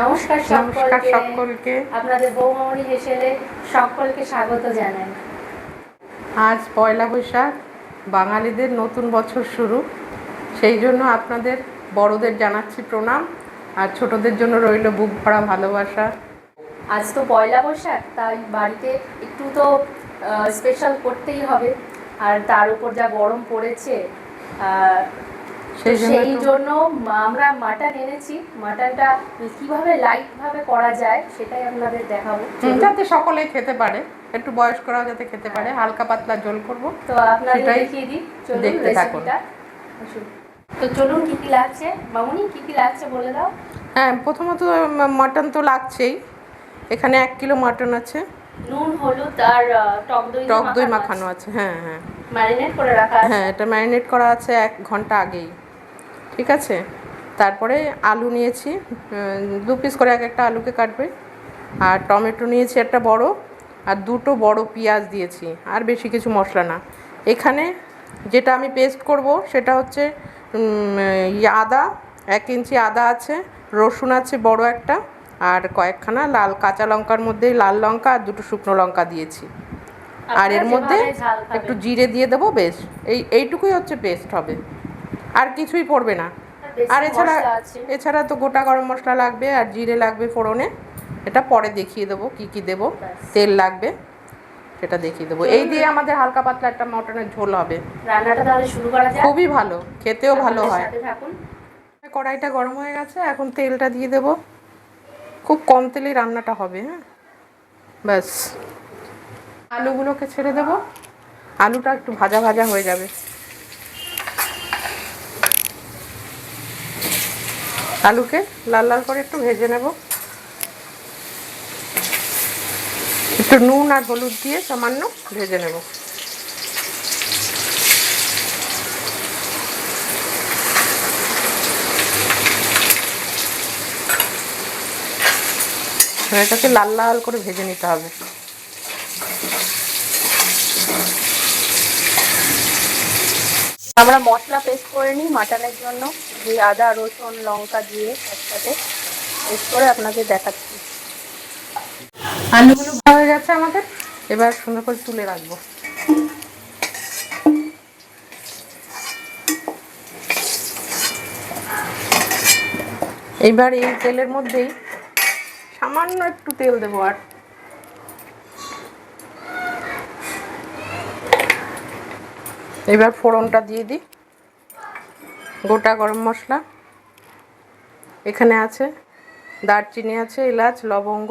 নমস্কার নমস্কার সকলকে। সকলকে। আপনাদের বৌমামণি হেসেলে সকলকে স্বাগত জানাই। আজ পয়লা বৈশাখ, বাঙালিদের নতুন বছর শুরু। সেই জন্য আপনাদের বড়দের জানাচ্ছি প্রণাম, আর ছোটদের জন্য রইল বুক ভরা ভালোবাসা। আজ তো পয়লা বৈশাখ, তাই বাড়িতে একটু তো স্পেশাল করতেই হবে। আর তার উপর যা গরম পড়েছে, সেই জন্য আমরা মাটন এনেছি। মাটনটা কিভাবে লাইটভাবে করা যায় সেটাই আপনাদের দেখাবো, যাতে সকলে খেতে পারে, একটু বয়স্করাও যাতে খেতে পারে। হালকা পাতলা ঝোল করবো, তো আপনাদের দেখিয়ে দিই। চলুন দেখতে থাকুন। তো চলুন, কি কি লাগছে মামুনি, কি কি লাগছে বলে দাও। হ্যাঁ, প্রথমত মাটন তো লাগছেই। এখানে 1 কিলো মাটন আছে, নুন, হলুদ আর টক দই মাখানো আছে। হ্যাঁ হ্যাঁ, ম্যারিনেট করে রাখা আছে। হ্যাঁ, এটা ম্যারিনেট করা আছে 1 ঘন্টা আগেই। ঠিক আছে। তারপরে আলু নিয়েছি, 2 পিস করে একটা আলুকে কাটবে। আর টমেটো নিয়েছি একটা বড়, আর 2টো বড় পেঁয়াজ দিয়েছি। আর বেশি কিছু মশলা না। এখানে যেটা আমি পেস্ট করব সেটা হচ্ছে আদা, 1 ইঞ্চি আদা আছে, রসুন আছে বড় একটা, আর কয়েকখানা লাল কাঁচা লঙ্কার মধ্যে লাল লঙ্কা আর 2টো শুকনো লঙ্কা দিয়েছি। আর এর মধ্যে একটু জিরে দিয়ে দেবো। বেশ, এইটুকুই হচ্ছে পেস্ট হবে, আর কিছুই পড়বে না। আর এছাড়া তো গোটা গরম মশলা লাগবে, আর জিরে লাগবে ফোড়নে। এটা পরে দেখিয়ে দেবো কি কি দেবো। তেল লাগবে, সেটা দেখিয়ে দেবো। এই দিয়ে আমাদের হালকা পাতলা একটা মটনের ঝোল হবে। রান্নাটা তাহলে শুরু করা যাক। খুবই ভালো, খেতেও ভালো হয়। কড়াইটা গরম হয়ে গেছে, এখন তেলটা দিয়ে দেবো। খুব কম তেলে রান্নাটা হবে। হ্যাঁ, ব্যাস আলুগুলোকে ছেড়ে দেবো। আলুটা একটু ভাজা ভাজা হয়ে যাবে। আলুকে লাল লাল করে একটু ভেজে নেব। একটু নুন আর হলুদ দিয়ে সামান্য ভেজে নেব। এটাকে লাল লাল করে ভেজে নিতে হবে। আমরা মশলা পেস্ট করে নিই মাটনের জন্য, যে আদা রসুন লঙ্কা দিয়ে একসাথে পেস্ট করে আপনাদের দেখাচ্ছি। আলুগুলো ভাজা হয়ে গেছে আমাদের, এবার সুন্দর করে তুলে রাখবো। এবার এই তেলের মধ্যেই সামান্য একটু তেল দেবো। আর এবার ফোড়নটা দিয়ে দিই। গোটা গরম মশলা এখানে আছে, দারচিনি আছে, এলাচ লবঙ্গ,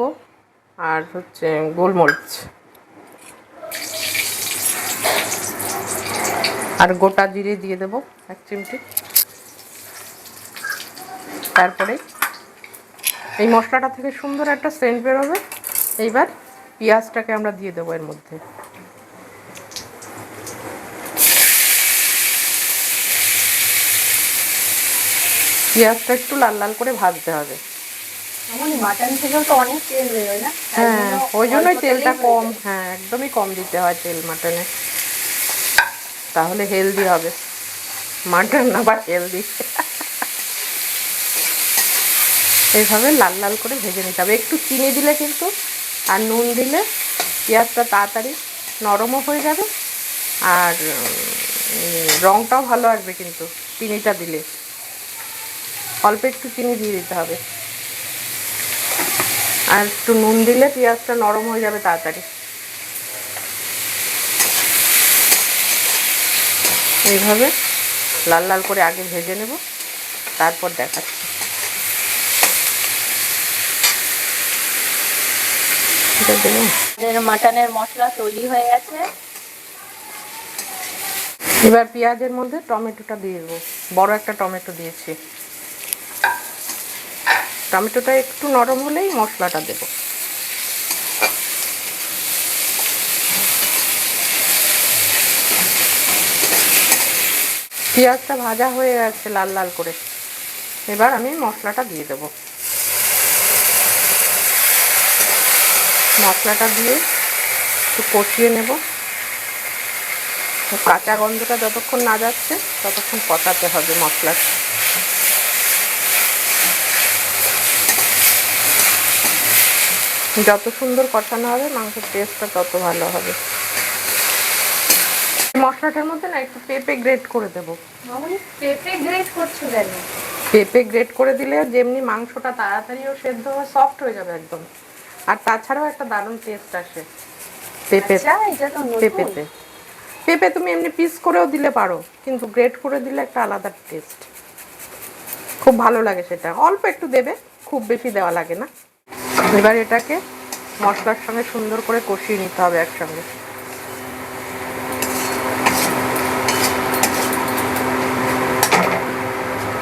আর হচ্ছে গোলমরিচ, আর গোটা জিরে দিয়ে দেবো 1 চিমটি। তারপরে এই মশলাটা থেকে সুন্দর একটা সেন্ট বেরোবে। এইবার পেঁয়াজটাকে আমরা দিয়ে দেবো এর মধ্যে। পেঁয়াজটা একটু লাল লাল করে ভাজতে হবে। মাটন থেকেও তো অনেক তেল বেরোয় না? হ্যাঁ, ওই জন্যই তেলটা কম। হ্যাঁ, একদমই কম দিতে হয় তেল মাটনে, তাহলে হেলদি হবে। মাটন আবার হেলদি। এইভাবে লাল লাল করে ভেজে নিতে হবে। একটু চিনি দিলে কিন্তু, আর নুন দিলে পেঁয়াজটা তাড়াতাড়ি নরমও হয়ে যাবে, আর রঙটাও ভালো আসবে। কিন্তু চিনিটা দিলে অল্প একটু চিনি দিয়ে দিতে হবে, আর একটু নুন দিলে পেঁয়াজটা নরম হয়ে যাবে তাড়াতাড়ি। এইভাবে লাল লাল করে আগে ভেজে নেব, তারপর দেখাচ্ছি। মাটনের মশলা তৈরি হয়ে গেছে। এবার পেঁয়াজের মধ্যে টমেটোটা দিয়ে দেবো। বড় একটা টমেটো দিয়েছি। টমেটোটা একটু নরম হলেই মশলাটা দেব। পেঁয়াজটা ভাজা হয়ে গেছে লাল লাল করে। এবার আমি মশলাটা দিয়ে দেব। মশলাটা দিয়ে একটু কষিয়ে নেব। কাঁচা গন্ধটা যতক্ষণ না যাচ্ছে ততক্ষণ কষাতে হবে মশলাটা। যত সুন্দর কষানো হবে মাংসের টেস্টটা তত ভালো হবে। মশলাটার মধ্যে না একটু পেঁপে গ্রেট করে দেবো। মামনি পেঁপে গ্রেট করছো কেন? পেঁপে গ্রেট করে দিলে যেমনি মাংসটা তাড়াতাড়িও সেদ্ধ হয়, সফট হয়ে যাবে একদম। আর তাছাড়াও একটা দারুণ টেস্ট আসে পেঁপে। আচ্ছা, এটা তো নতুন। পেঁপেতে পেঁপে তুমি এমনি পিস করেও দিলে পারো, কিন্তু গ্রেট করে দিলে একটা আলাদা টেস্ট, খুব ভালো লাগে সেটা। অল্প একটু দেবে, খুব বেশি দেওয়া লাগে না। এবার এটাকে মশলার সঙ্গে সুন্দর করে কষিয়ে নিতে হবে একসঙ্গে।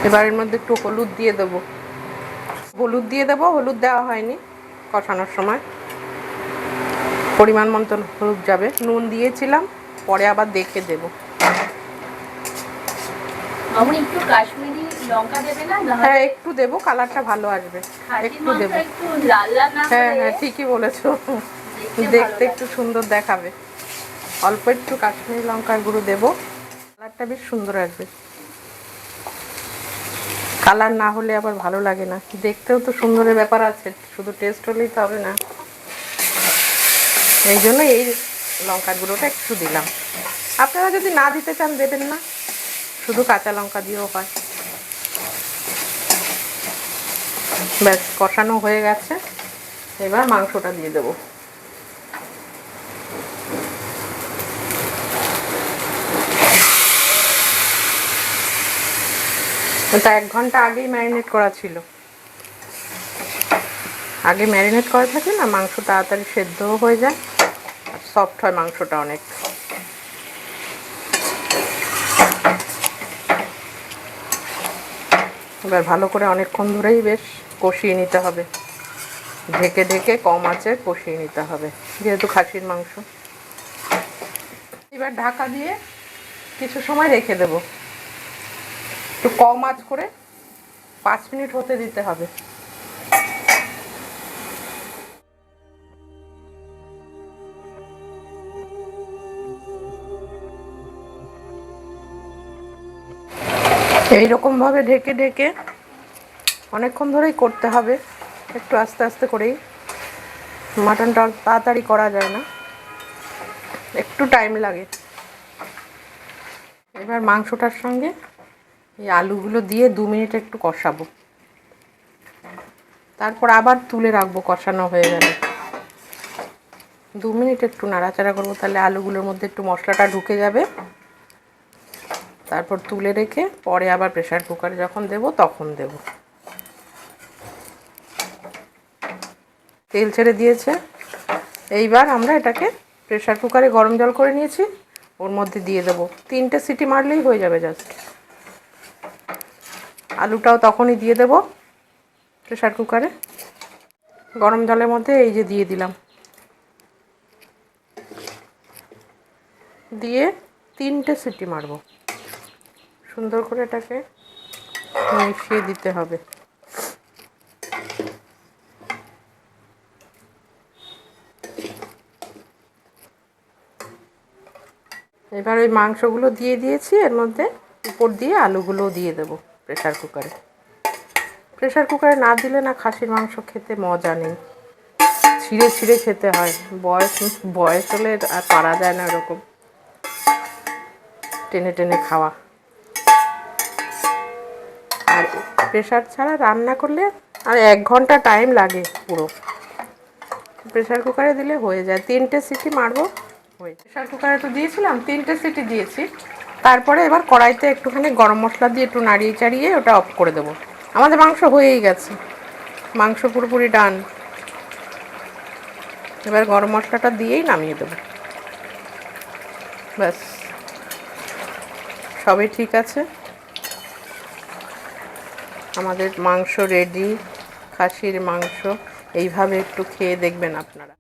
এবার এর মধ্যে একটু হলুদ দিয়ে দেবো। হলুদ দেওয়া হয়নি কষানোর সময়, পরিমাণ মতন হলুদ যাবে। নুন দিয়েছিলাম, পরে আবার দেখে দেবো। মামনি একটু কাশ্মীরি লঙ্কা দেবে না? হ্যাঁ একটু দেবো, কালারটা ভালো আসবে, একটু দেবো। একটু লাল লাল না হ্যাঁ হলে হ্যাঁ ঠিকই বলেছো, দেখতে একটু সুন্দর দেখাবে। অল্প একটু কাশ্মীরি লঙ্কার গুঁড়ো দেবো, কালারটা বেশ সুন্দর আসবে। কালার না হলে আবার ভালো লাগে না, দেখতেও তো সুন্দরের ব্যাপার আছে, শুধু টেস্ট হলেই তো হবে না। এই জন্য এই লঙ্কার গুঁড়োটা একটু দিলাম। আপনারা যদি না দিতে চান দেবেন না, শুধু কাঁচা লঙ্কা দিয়েও হয়। ব্যাস কষানো হয়ে গেছে, এবার মাংসটা দিয়ে দেবো। এটা 1 ঘন্টা আগেই ম্যারিনেট করা ছিল। আগে ম্যারিনেট করা থাকে না, মাংস তাড়াতাড়ি সেদ্ধও হয়ে যায় আর সফট হয় মাংসটা অনেক। এবার ভালো করে অনেকক্ষণ ধরেই বেশ কষিয়ে নিতে হবে, ঢেকে ঢেকে কম আঁচে কষিয়ে নিতে হবে, যেহেতু খাসির মাংস। এবার ঢাকা দিয়ে কিছু সময় রেখে দেব, একটু কম আঁচ করে 5 মিনিট হতে দিতে হবে। এইরকমভাবে ঢেকে ঢেকে অনেকক্ষণ ধরেই করতে হবে, একটু আস্তে আস্তে করেই। মাটনটা তাড়াতাড়ি করা যায় না, একটু টাইম লাগে। এবার মাংসটার সঙ্গে এই আলুগুলো দিয়ে 2 মিনিট একটু কষাবো, তারপর আবার তুলে রাখবো কষানো হয়ে গেলে। 2 মিনিট একটু নাড়াচাড়া করবো, তাহলে আলুগুলোর মধ্যে একটু মশলাটা ঢুকে যাবে। তারপর তুলে রেখে পরে আবার প্রেসার কুকারে যখন দেব তখন দেব। তেল ছেড়ে দিয়েছে। এইবার আমরা এটাকে প্রেসার কুকারে গরম জল করে নিয়েছি, ওর মধ্যে দিয়ে দেব। 3টে সিটি মারলেই হয়ে যাবে জাস্ট। আলুটাও তখনই দিয়ে দেব প্রেসার কুকারে, গরম জলের মধ্যে এই যে দিয়ে দিলাম। দিয়ে 3টে সিটি মারব, সুন্দর করে এটাকে মিশিয়ে দিতে হবে। এবার ওই মাংসগুলো দিয়ে দিয়েছি, এর মধ্যে উপর দিয়ে আলুগুলোও দিয়ে দেবো প্রেসার কুকারে। প্রেসার কুকারে না দিলে না খাসির মাংস খেতে মজা নেই, ছিঁড়ে ছিঁড়ে খেতে হয়। বয়স হলে আর পারা যায় না এরকম টেনে টেনে খাওয়া। আর প্রেসার ছাড়া রান্না করলে আর 1 ঘন্টা টাইম লাগে পুরো। প্রেসার কুকারে দিলে হয়ে যায়, 3টে সিটি মারবো। প্রেসার কুকারে তো দিয়েছিলাম, 3টে সিটি দিয়েছি। তারপরে এবার কড়াইতে একটুখানি গরম মশলা দিয়ে একটু নাড়িয়ে চাড়িয়ে ওটা অফ করে দেবো। আমাদের মাংস হয়েই গেছে, মাংস পুরোপুরি ডান। এবার গরম মশলাটা দিয়েই নামিয়ে দেবো, ব্যাস সবই ঠিক আছে। আমাদের মাংস রেডি, খাসির মাংস। এইভাবে একটু খেয়ে দেখবেন আপনারা।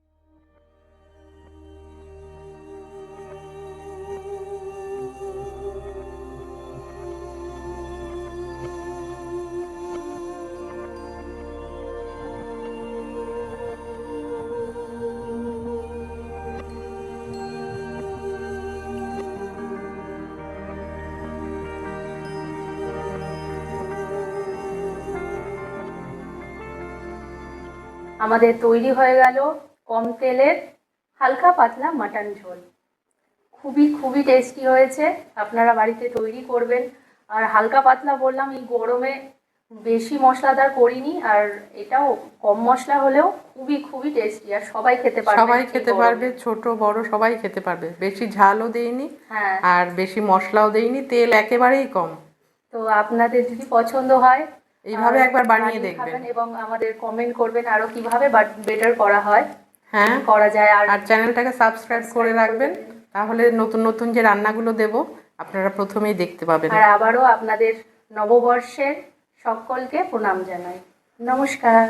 আমাদের তৈরি হয়ে গেল কম তেলের হালকা পাতলা মাটন ঝোল। খুবই খুবই টেস্টি হয়েছে, আপনারা বাড়িতে তৈরি করবেন। আর হালকা পাতলা বললাম, এই গরমে বেশি মশলাদার করিনি, আর এটাও কম মশলা হলেও খুবই খুবই টেস্টি, আর সবাই খেতে পারবে। সবাই খেতে পারবে, ছোট বড় সবাই খেতে পারবে। বেশি ঝালও দেইনি হ্যাঁ, আর বেশি মশলাও দেইনি, তেল একেবারেই কম। তো আপনাদের যদি পছন্দ হয় এইভাবে একবার বানিয়ে বানিয়ে দেখবেন। খাবেন এবং আমাদের কমেন্ট করবেন আরো কিভাবে বেটার করা হয়, হ্যাঁ, করা যায়। আর চ্যানেলটাকে সাবস্ক্রাইব করে রাখবেন, তাহলে নতুন নতুন যে রান্নাগুলো দেব আপনারা প্রথমেই দেখতে পাবেন। আর আবারও আপনাদের নববর্ষের সকলকে প্রণাম জানাই। নমস্কার।